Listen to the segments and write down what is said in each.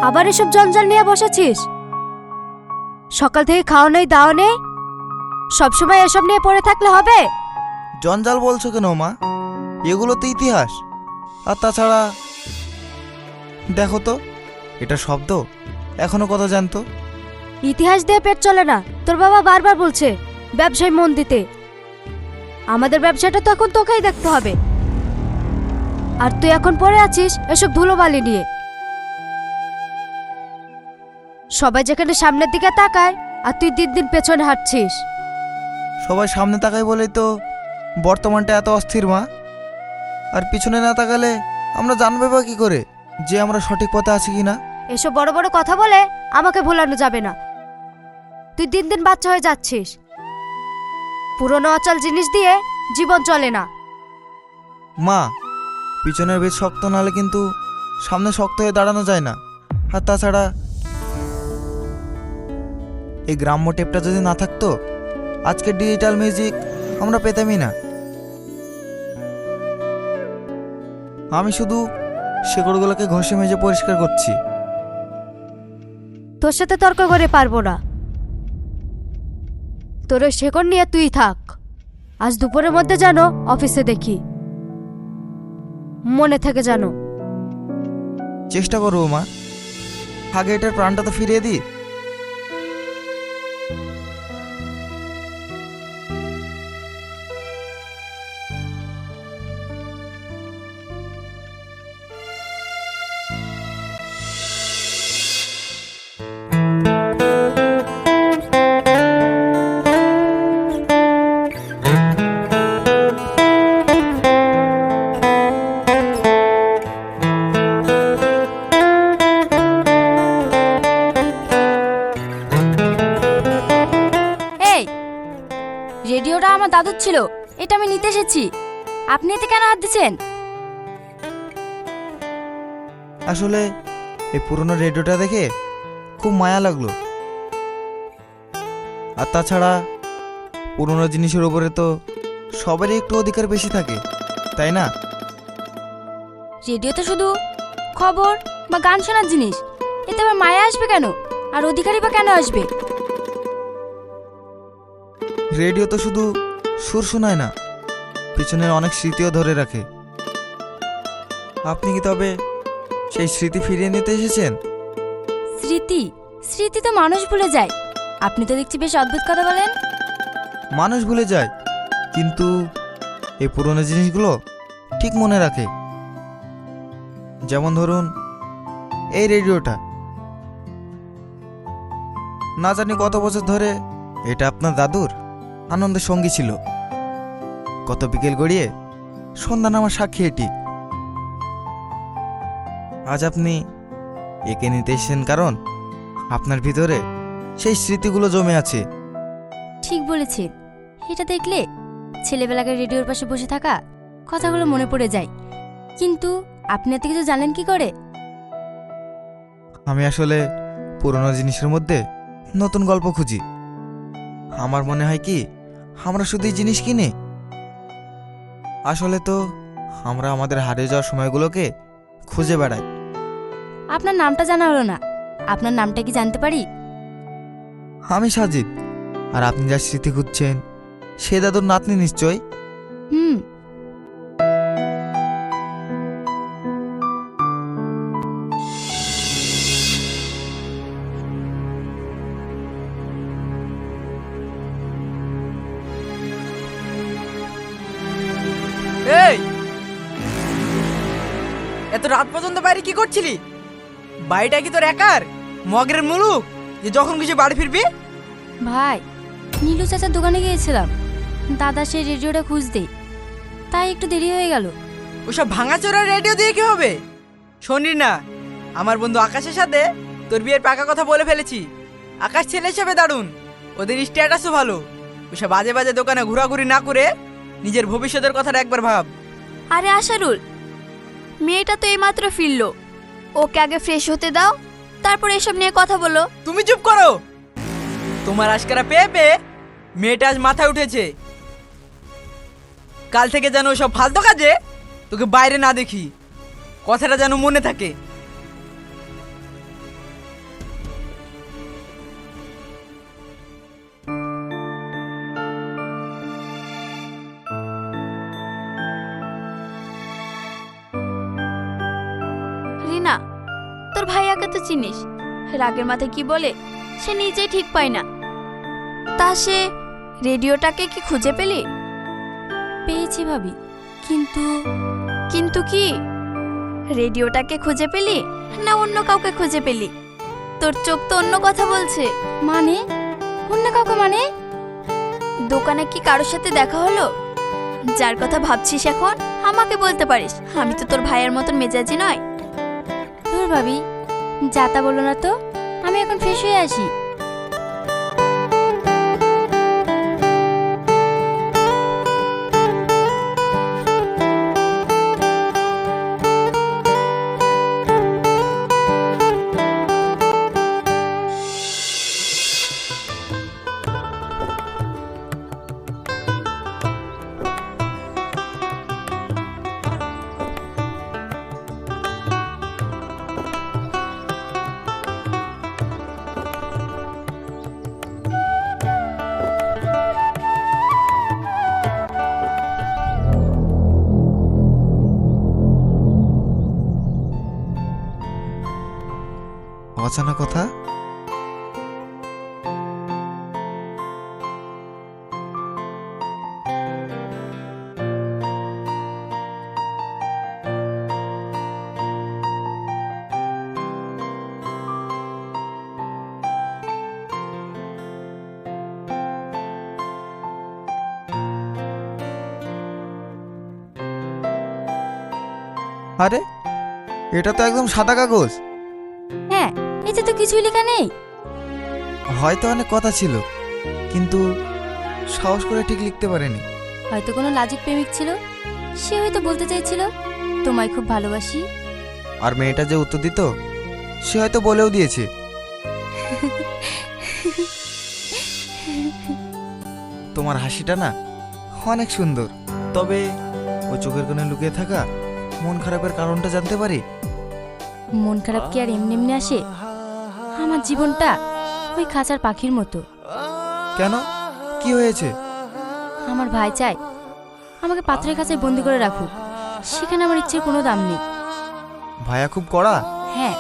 আবার এসব জঞ্জাল নিয়ে বসেছিস? সকাল থেকে খাওয়া নেই দাওয়া নেই, সবসময় এসব নিয়ে পড়ে থাকলে হবে? জঞ্জাল বলছো কেন মা? এগুলো তো ইতিহাস। আর তাছাড়া দেখো তো, এটা শব্দ এখনো কত জানতো। ইতিহাস দিয়ে পেট চলে না। তোর বাবা বারবার বলছে ব্যবসায় মন দিতে। আমাদের ব্যবসাটা তো এখন তোকেই দেখতে হবে। আর তুই এখন পড়ে আছিস এসব ধুলোবালি নিয়ে। সবাই যেখানে সামনের দিকে তাকায় আর তুই দিন দিন পেছনে হাঁটছিস। সবাই সামনে তাকায় বলেই তো বর্তমানটা এত অস্থির মা। আর পিছনে না তাকালে আমরা জানবে বা কি করে যে আমরা সঠিক পথে আছি কিনা? এসব বড় বড় কথা বলে আমাকে ভোলানো যাবে না। তুই দিন দিন বাচ্চা হয়ে যাচ্ছিস। পুরনো অচল জিনিস দিয়ে জীবন চলে না। মা, পিছনের বেশ শক্ত নাহলে কিন্তু সামনে শক্ত হয়ে দাঁড়ানো যায় না। আর তাছাড়া এই গ্রাম্য টেপটা যদি না থাকতো আজকে ডিজিটাল মিউজিক আমরা পেতামই না। আমি শুধু শেকড়গুলোকে ঘষে মেজে পরিষ্কার করছি। তোর সাথে তর্ক করে পারবো না। তোর ওই শেকড় নিয়ে তুই থাক। আজ দুপুরের মধ্যে যেন অফিসে দেখি। মনে থেকে জানো। চেষ্টা করবো মা। আগে এটার প্রাণটা তো ফিরিয়ে দিই। রেডিওটা আমার দাদুর ছিল, এটা আমি নিতে এসেছি। আপনি এতে কেন হাত দিচ্ছেন? আসলে এই পুরনো রেডিওটা দেখে খুব মায়া লাগলো। আর তাছাড়া পুরনো জিনিসের উপরে তো সবারই একটু অধিকার বেশি থাকে, তাই না? রেডিও তো শুধু খবর বা গান শোনার জিনিস, এতে আবার মায়া আসবে কেন? আর অধিকারী বা কেন আসবে? রেডিও তো শুধু সুর শোনায় না, পিছনের অনেক স্মৃতিও ধরে রাখে। আপনি কি তবে সেই স্মৃতি ফিরিয়ে নিতে এসেছেন? স্মৃতি স্মৃতি তো মানুষ ভুলে যায়। আপনি তো দেখছি বেশ অদ্ভুত কথা বলেন। মানুষ ভুলে যায়, কিন্তু এই পুরনো জিনিসগুলো ঠিক মনে রাখে। যেমন ধরুন এই রেডিওটা। না জানি কত বছর ধরে এটা আপনার দাদুর আনন্দের সঙ্গী ছিল। কত বিকেল গড়িয়ে সন্ধ্যা নামার সাক্ষী এটি। আজ আপনি একে নিতে এসেছেন কারণ আপনার ভিতরে সেই স্মৃতিগুলো জমে আছে। ঠিক বলেছেন। এটা দেখলে ছেলেবেলাকার রেডিওর পাশে বসে থাকা কথাগুলো মনে পড়ে যায়। কিন্তু আপনি এত কিছু জানেন কি করে? আমি আসলে পুরনো জিনিসের মধ্যে নতুন গল্প খুঁজি। আমার মনে হয় কি আমরা শুধু এই জিনিস কিনি, আসলে তো আমরা আমাদের হারিয়ে যাওয়ার সময়গুলোকে খুঁজে বেড়াই। আপনার নামটা জানা হলো না, আপনার নামটা কি জানতে পারি? আমি সাজিদ। আর আপনি যার স্মৃতি খুঁজছেন সে দাদুর নাতনি নিশ্চয়। হুম। এই, এত রাত পর্যন্ত বাইরে কি করছিলি? বাড়িটা কি তোর একার মগের মুলুক যে যখন কিছু বাড়ি ফিরবি? ভাই, নীলু চাচার দোকানে গিয়েছিলাম দাদা সেই রেডিওটা খুঁজতে, তাই একটু দেরি হয়ে গেল। ওসব ভাঙাচোরা রেডিও দিয়ে কি হবে? শোনি না, আমার বন্ধু আকাশের সাথে তোর বিয়ের পাকা কথা বলে ফেলেছি। আকাশ ছেলে হিসেবে দারুণ, ওদের স্ট্যাটাসও ভালো। ওসব বাজে বাজে দোকানে ঘোরাঘুরি না করে নিজের ভবিষ্যতের কথাটা একবার ভাব। আরে আশারুল, মেয়েটা তো এইমাত্র ফিরলো, ওকে আগে ফ্রেশ হতে দাও, তারপর এসব নিয়ে কথা বলো। তুমি চুপ করো। তোমার আজকারা পেয়ে পেয়ে মেয়েটা আজ মাথায় উঠেছে। কাল থেকে যেন সব ফালতু কাজে তোকে বাইরে না দেখি, কথাটা যেন মনে থাকে। মেয়েটা তো চিনিস, রাগের মাথায় কি বলে সে নিজেই ঠিক পায় না। তা সে রেডিওটাকে কি খুঁজে পেলি? পেয়েছি ভাবি, কিন্তু কিন্তু কি? রেডিওটাকে খুঁজে পেলি না অন্য কাউকে খুঁজে পেলি? তোর চোখ তো অন্য কথা বলছে। মানে অন্য কাউকে মানে? দোকানে কি কারোর সাথে দেখা হলো? যার কথা ভাবছিস এখন আমাকে বলতে পারিস, আমি তো তোর ভাইয়ের মতন মেজাজি নয়। ধুর ভাবি, যা তা বলো না তো, আমি এখন ফ্রেশ হয়ে আসি। অজানা কথা। আরে এটা তো একদম সাদা কাগজ। হ্যাঁ, এতে তো কিছুই লেখা নেই। হয়তো অনেক কথা ছিল, কিন্তু সাহস করে ঠিক লিখতে পারেনি। হয়তো কোনো লাজুক প্রেমিক ছিল, সে হয়তো বলতে চাইছিল তোমায় খুব ভালোবাসি। আর মেয়েটা যে উত্তর দিত সে হয়তো বলেও দিয়েছে। তোমার হাসিটা না অনেক সুন্দর, তবে ওই চোখের কোণে লুকিয়ে থাকা মন খারাপের কারণটা জানতে পারি? মন খারাপ কি আর এমনি এমনি আসে? আমার জীবনটা ওই খাঁচার পাখির মতো। কেন, কি হয়েছে? আমার ভাই চায় আমাকে পাথরের কাছে বন্দি করে রাখুক, সেখানে আমার ইচ্ছের কোনো দাম নেই। ভাইয়া খুব কড়া? হ্যাঁ,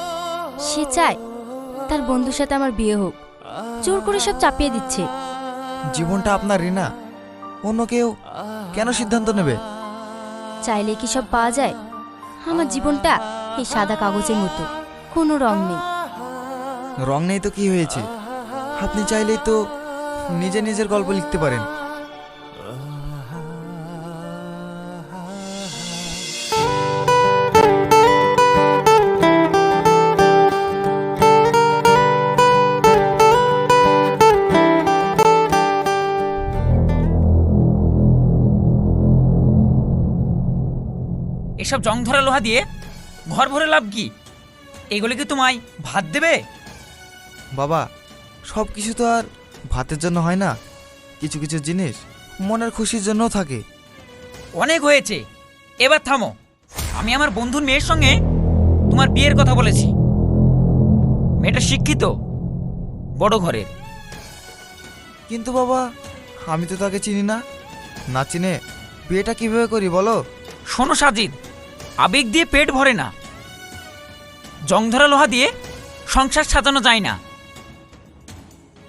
সে চায় তার বন্ধুর সাথে আমার বিয়ে হোক, জোর করে সব চাপিয়ে দিচ্ছে। জীবনটা আপনার রিনা, অন্য কেউ কেন সিদ্ধান্ত নেবে? চাইলে কি সব পাওয়া যায়? আমার জীবনটা এই সাদা কাগজের মতো, কোনো রং নেই। রং নেই তো কি হয়েছে? আপনি চাইলেই তো নিজে নিজের গল্প লিখতে পারেন। এসব জং ধরা লোহা দিয়ে ঘর ভরে লাভ কি? এগুলো কি তোমায় ভাত দেবে? বাবা, সব কিছু তো আর ভাতের জন্য হয় না, কিছু কিছু জিনিস মনের খুশির জন্যও থাকে। অনেক হয়েছে, এবার থামো। আমি আমার বন্ধুর মেয়ের সঙ্গে তোমার বিয়ের কথা বলেছি। মেয়েটা শিক্ষিত, বড় ঘরের। কিন্তু বাবা, আমি তো তাকে চিনি না, না চিনে বিয়েটা কিভাবে করি বলো? শোনো সাজিদ, আবেগ দিয়ে পেট ভরে না, জং ধরা লোহা দিয়ে সংসার সাজানো যায় না।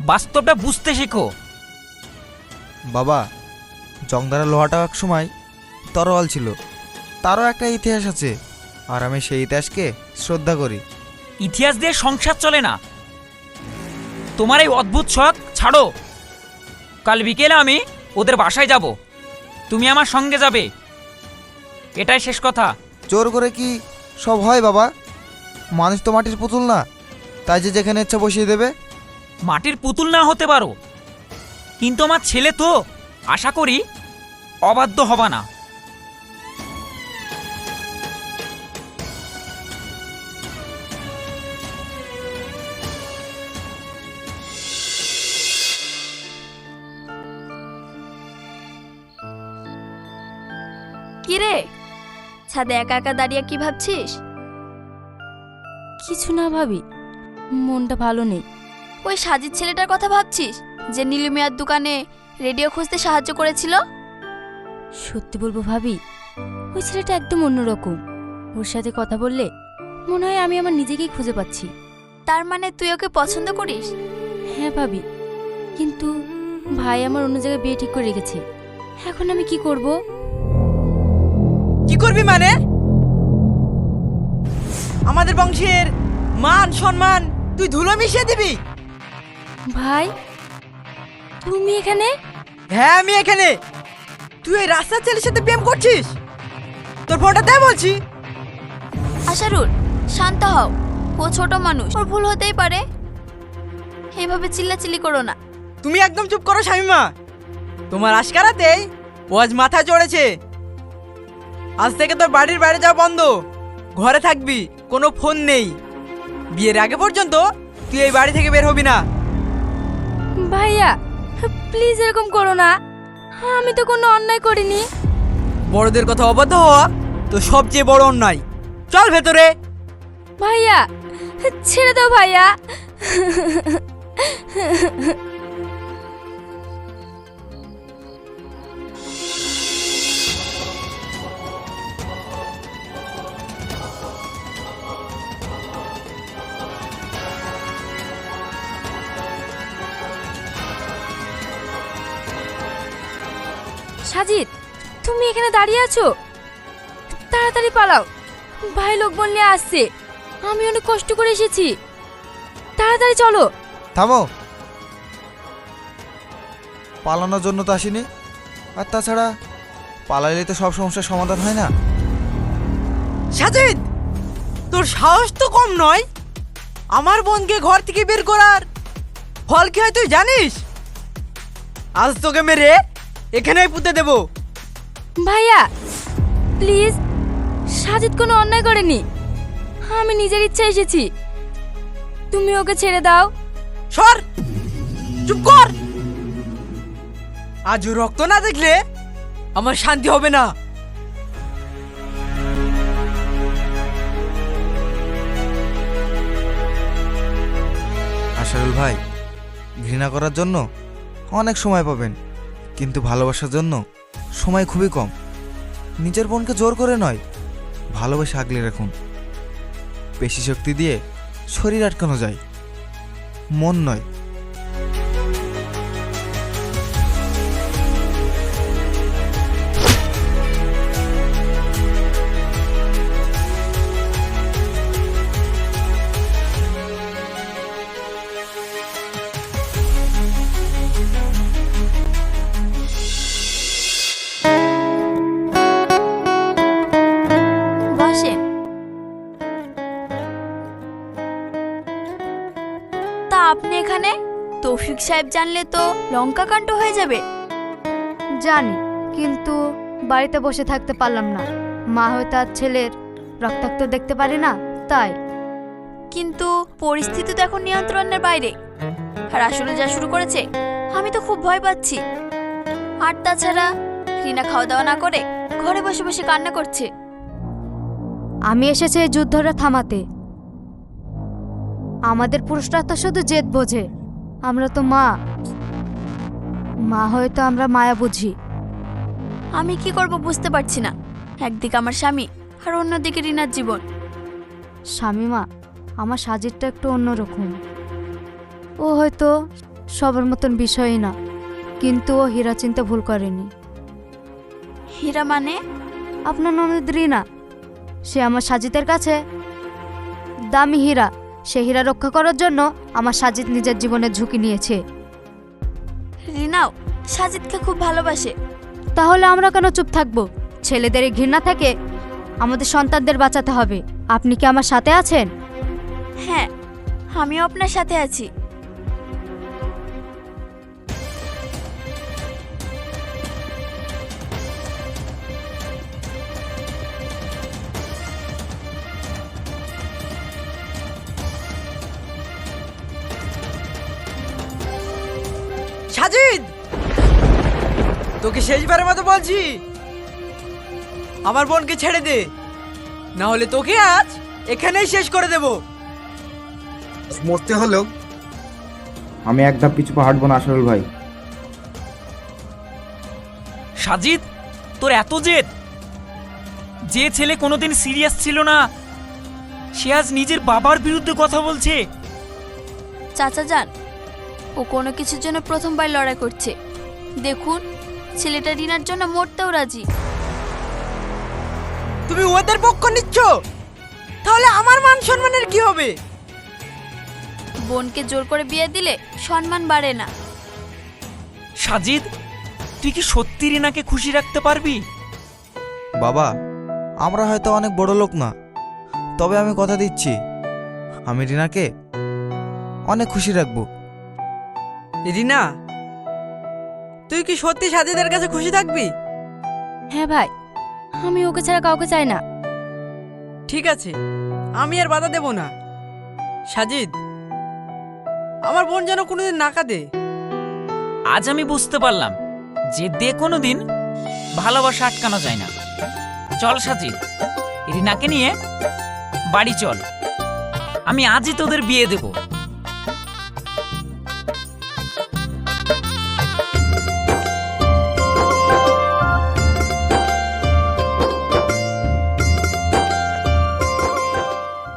বাস্তবটা বুঝতে শেখো। বাবা, জংদারা লোহাটা এক সময় তরোয়াল ছিল, তারও একটা ইতিহাস আছে, আর আমি সেই ইতিহাসকে শ্রদ্ধা করি। ইতিহাস দিয়ে সংসার চলে না। তোমার এই অদ্ভুত শখ ছাড়ো। কাল বিকেলে আমি ওদের বাসায় যাব, তুমি আমার সঙ্গে যাবে, এটাই শেষ কথা। জোর করে কি সব হয় বাবা? মানুষ তো মাটির পুতুল না, তাই যে যেখানে ইচ্ছা বসিয়ে দেবে। মাটির পুতুল না হতে পারো, কিন্তু আমার ছেলে তো, আশা করি অবাধ্য হবা না। কি রে, ছাদে একা একা দাঁড়িয়ে কি ভাবছিস? কিছু না ভাবি, মনটা ভালো নেই। ওই সাজিদ ছেলেটার কথা ভাবছিস যে নীলু মিয়ার দোকানে রেডিও খুঁজতে সাহায্য করেছিল? সত্যি বলবো ভাবি, ওই ছেলেটা একদম অন্যরকম। ওর সাথে কথা বললে মনে হয় আমি আমার নিজেকেই খুঁজে পাচ্ছি। তার মানে তুই ওকে পছন্দ করিস? হ্যাঁ ভাবি, কিন্তু ভাই আমার অন্য জায়গায় বিয়ে ঠিক করে রেখেছে। এখন আমি কি করব? কি করবি মানে? আমাদের বংশের মান সম্মান তুই ধুলো মিশিয়ে দিবি? ভাই, তুমি এখানে? হ্যাঁ আমি এখানে। তুই এই রাস্তার ছেলের সাথে প্রেম করছিস? তোর ফোনটা দে বলছি। আশারুল, শান্ত হও। ও ছোট মানুষ, ওর ভুল হতেই পারে। এভাবে চিল্লাচিল্লি করো না। তুমি একদম চুপ করো শামিমা। তোমার আশকারাতেই ও আজ মাথায় চড়েছে। আজ থেকে তোর বাড়ির বাইরে যাওয়া বন্ধ, ঘরে থাকবি, কোনো ফোন নেই। বিয়ের আগে পর্যন্ত তুই এই বাড়ি থেকে বের হবি না। ভাইয়া প্লিজ এরকম করো না, আমি তো কোনো অন্যায় করিনি। বড়দের কথা অবাধ্য হওয়া তো সবচেয়ে বড় অন্যায়। চল ভেতরে। ভাইয়া ছেড়ে দাও ভাইয়া। সাজিদ, তুমি এখানে দাঁড়িয়ে আছো? তাড়াতাড়ি পালাও, ভাই লোক বললে আসছে। আমি অনেক কষ্ট করে এসেছি, তাড়াতাড়ি চলো। থামো, পালানোর জন্য তো আসিনি। আর তাছাড়া পালাইলে তো সব সমস্যার সমাধান হয় না। সাজিদ, তোর সাহস তো কম নয়। আমার বোনকে ঘর থেকে বের করার ফল কি হয় তুই জানিস? আজ তোকে মেরে এখানেই পুঁতে দেব। ভাইয়া প্লিজ, সাজিদ কোনো অন্যায় করেনি, আমি নিজের ইচ্ছা এসেছি। তুমি ওকে ছেড়ে দাও। সর, চুপ কর। আজ ও রক্ত না দেখলে আমার শান্তি হবে না। আশারুল ভাই, ঘৃণা করার জন্য অনেক সময় পাবেন, কিন্তু ভালোবাসার জন্য সময় খুবই কম। নিজের বোনকে জোর করে নয়, ভালোবেসে আগলে রাখুন। পেশি শক্তি দিয়ে শরীর আটকানো যায়, মন নয়। বসেন। তা আপনি এখানে? তৌফিক সাহেব জানলে তো লঙ্কা কাণ্ড হয়ে যাবে। জানি, কিন্তু বাড়িতে বসে থাকতে পারলাম না। মা হয়তো আর ছেলের রক্তাক্ত দেখতে পারে না, তাই। কিন্তু পরিস্থিতি তো এখন নিয়ন্ত্রণের বাইরে। আর আসলে যা শুরু করেছে, আমি তো খুব ভয় পাচ্ছি। আর তাছাড়া রিনা খাওয়া দাওয়া না করে ঘরে বসে বসে কান্না করছে। আমি এসেছি এই যুদ্ধটা থামাতে। আমাদের পুরুষরা তো শুধু জেদ বোঝে, আমরা তো মা। মা হয়তো আমরা মায়া বুঝি। আমি কি করব বুঝতে পারছি না। একদিকে আমার স্বামী আর অন্যদিকে রিনার জীবন। শামিমা, আমার সাজিদটা একটু অন্যরকম। ও হয়তো সবার মতন বিষয়ই না, কিন্তু ও হীরা চিনতে ভুল করেনি। হীরা মানে? আপনার ননদ রিনা, সে আমার সাজিদের কাছে দামি হীরা। সে হীরা রক্ষা করার জন্য আমার সাজিদ নিজের জীবনের ঝুঁকি নিয়েছে। রিনাও সাজিদকে খুব ভালোবাসে। তাহলে আমরা কেন চুপ থাকবো? ছেলেদের এই ঘৃণা থেকে আমাদের সন্তানদের বাঁচাতে হবে। আপনি কি আমার সাথে আছেন? হ্যাঁ, আমিও আপনার সাথে আছি। সাজিদ, তোকে শেষবারের মতো বলছি, আমার বোনকে ছেড়ে দে, না হলে তোকে আজ এখানেই শেষ করে দেব। মরতে হলেও আমি এক ধাপ পিছু হাঁটবো না আশারুল ভাই। সাজিদ, তোর এত জেদ? যে ছেলে কোনোদিন সিরিয়াস ছিল না, সে আজ নিজের বাবার বিরুদ্ধে কথা বলছে। চাচা যান, ও কোনো কিছুর জন্য প্রথমবার লড়াই করছে। দেখুন, ছেলেটা রিনার জন্য মরতেও রাজি। তুমি ওদের পক্ষ নিচ্ছ, তাহলে আমার মান সম্মানের কি হবে? বোনকে জোর করে বিয়ে দিলে সম্মান বাড়ে না। সাজিদ, তুই কি সত্যি রিনাকে খুশি রাখতে পারবি? বাবা, আমরা হয়তো অনেক বড় লোক না, তবে আমি কথা দিচ্ছি আমি রিনাকে অনেক খুশি রাখবো। রিনা, তুই কি সত্যি সাজিদের কাছে খুশি থাকবি? হ্যাঁ ভাই, আমি ওকে ছাড়া কাউকে চাই না। ঠিক আছে, আমি আর বাধা দেব না। সাজিদ, আমার বোন যেন কোনোদিন না কাঁদে। আজ আমি বুঝতে পারলাম যে কোনো দিন ভালোবাসা আটকানো যায় না। চল সাজিদ, রিনাকে নিয়ে বাড়ি চল, আমি আজই তোদের বিয়ে দেব।